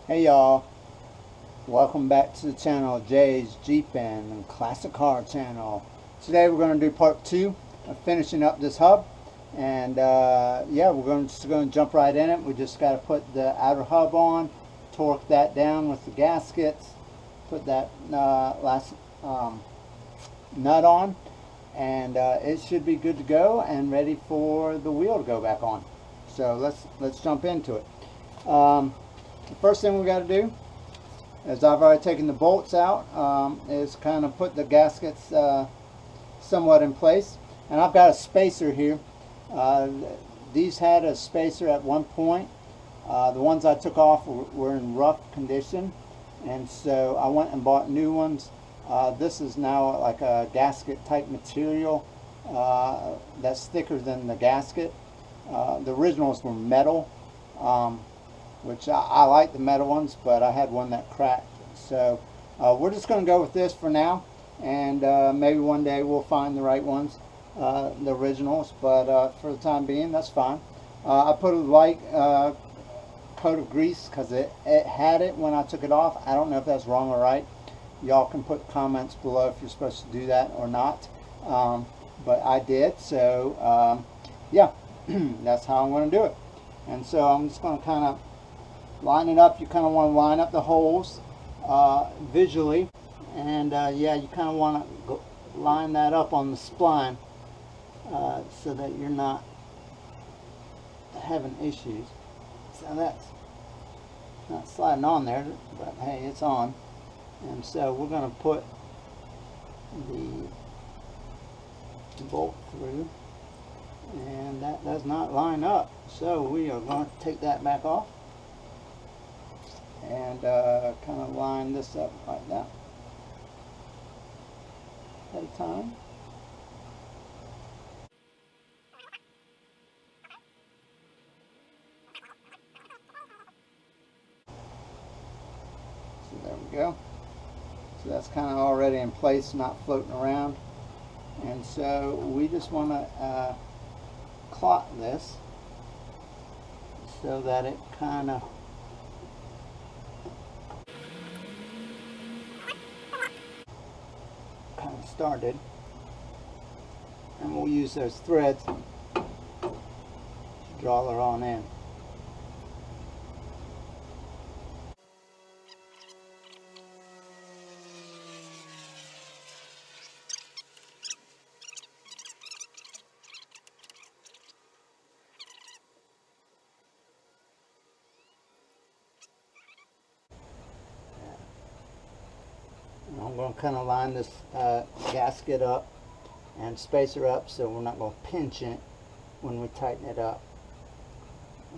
Hey y'all, welcome back to the channel, Jay's Jeep and Classic Car channel. Today we're going to do part 2 of finishing up this hub, and yeah, we're just going to jump right in it. We just got to put the outer hub on, torque that down with the gaskets, put that last nut on, and it should be good to go and ready for the wheel to go back on. So let's jump into it. The first thing we got to do, as I've already taken the bolts out, is kind of put the gaskets somewhat in place. And I've got a spacer here. These had a spacer at one point. The ones I took off were in rough condition, and so I went and bought new ones. This is now like a gasket type material that's thicker than the gasket. The originals were metal. Which I like the metal ones, but I had one that cracked. So we're just going to go with this for now, and maybe one day we'll find the right ones, the originals, but for the time being, that's fine. I put a light coat of grease because it had it when I took it off. I don't know if that's wrong or right. Y'all can put comments below if you're supposed to do that or not, but I did, so yeah, that's how I'm going to do it. And so I'm just going to kind of line it up. You kind of want to line up the holes visually, and yeah, you kind of want to line that up on the spline so that you're not having issues. So that's not sliding on there, but hey, it's on. And so we're going to put the bolt through, and that does not line up, so we are going to take that back off and kind of line this up like that at a time. So there we go. So that's kind of already in place, not floating around. And so we just want to clot this so that it kind of started, and we'll use those threads to draw her on in. And I'm going to kind of line this gasket up and space her up so we're not going to pinch it when we tighten it up.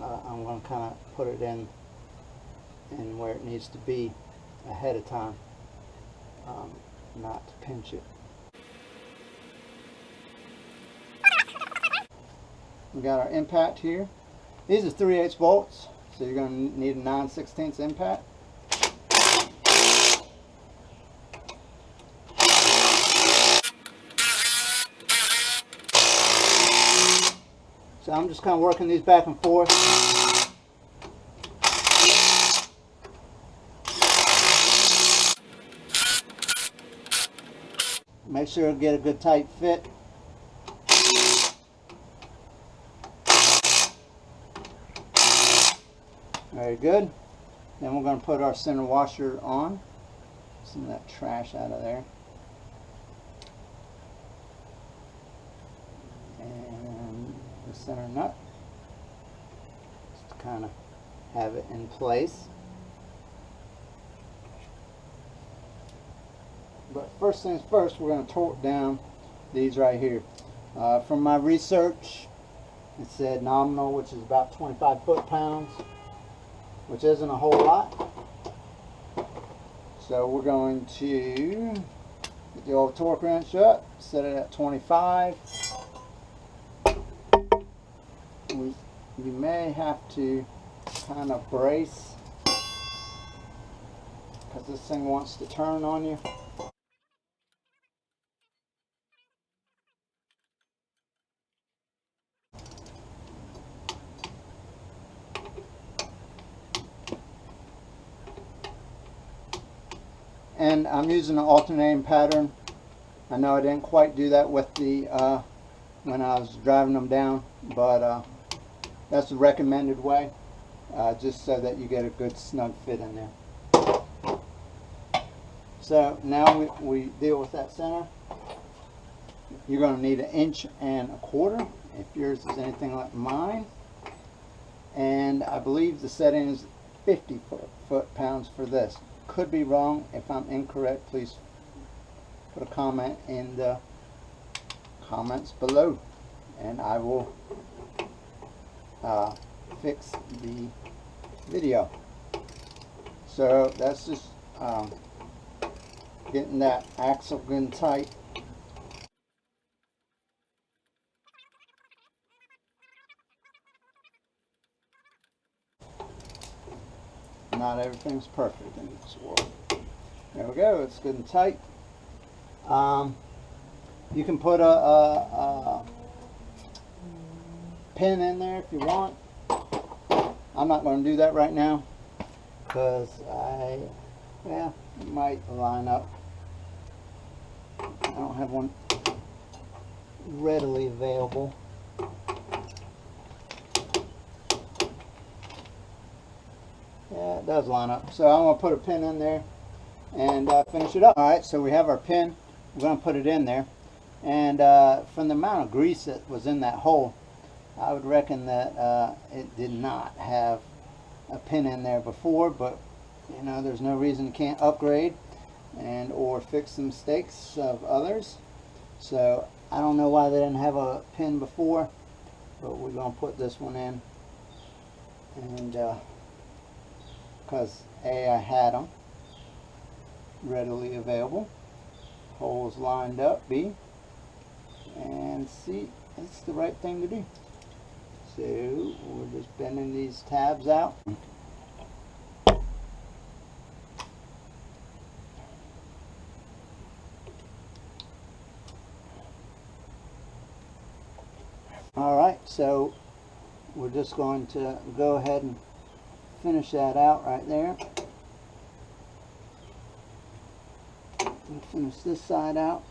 I'm going to kind of put it in where it needs to be ahead of time, not to pinch it. We got our impact here. These are 3/8 bolts, so you're going to need a 9/16 impact. So I'm just kind of working these back and forth. Make sure to get a good tight fit. Very good. Then we're going to put our center washer on. Some of that trash out of there. And the center nut. Just to kind of have it in place. But first things first, we're going to torque down these right here. From my research, it said nominal, which is about 25 foot-pounds, which isn't a whole lot. So we're going to get the old torque wrench up, set it at 25. You may have to kind of brace because this thing wants to turn on you. and I'm using an alternating pattern. I know I didn't quite do that with the when I was driving them down, but that's the recommended way, just so that you get a good snug fit in there. So now we deal with that center. You're going to need 1 1/4 inches if yours is anything like mine. And I believe the setting is 50 foot-pounds for this. Could be wrong. If I'm incorrect, please put a comment in the comments below, and I will fix the video. So that's just getting that axle good and tight. Not everything's perfect in this world. There we go. It's good and tight. You can put a pin in there if you want. I'm not going to do that right now because it might line up. I don't have one readily available. Yeah, it does line up. So I'm going to put a pin in there and finish it up. Alright, so we have our pin. We're going to put it in there. And from the amount of grease that was in that hole, I would reckon that it did not have a pin in there before, but you know, there's no reason you can't upgrade and or fix the mistakes of others. So I don't know why they didn't have a pin before, but we're going to put this one in, and because I had them readily available, holes lined up, B, and C, it's the right thing to do. So we're just bending these tabs out. Alright, so we're just going to go ahead and finish that out right there. And finish this side out.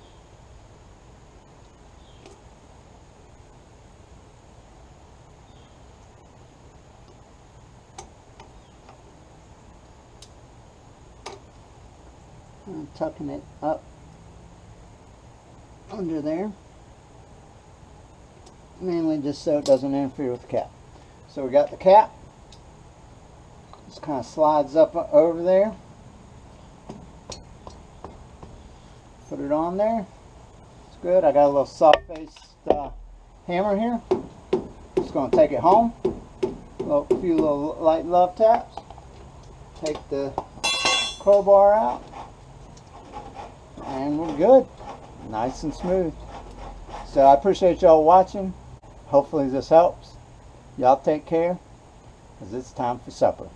And tucking it up under there, mainly just so it doesn't interfere with the cap. So we got the cap, just kind of slides up over there, put it on there. It's good. I got a little soft faced hammer here. Just going to take it home, a few little light love taps, take the crowbar out, and we're good. Nice and smooth. So I appreciate y'all watching. Hopefully this helps. Y'all take care, because it's time for supper.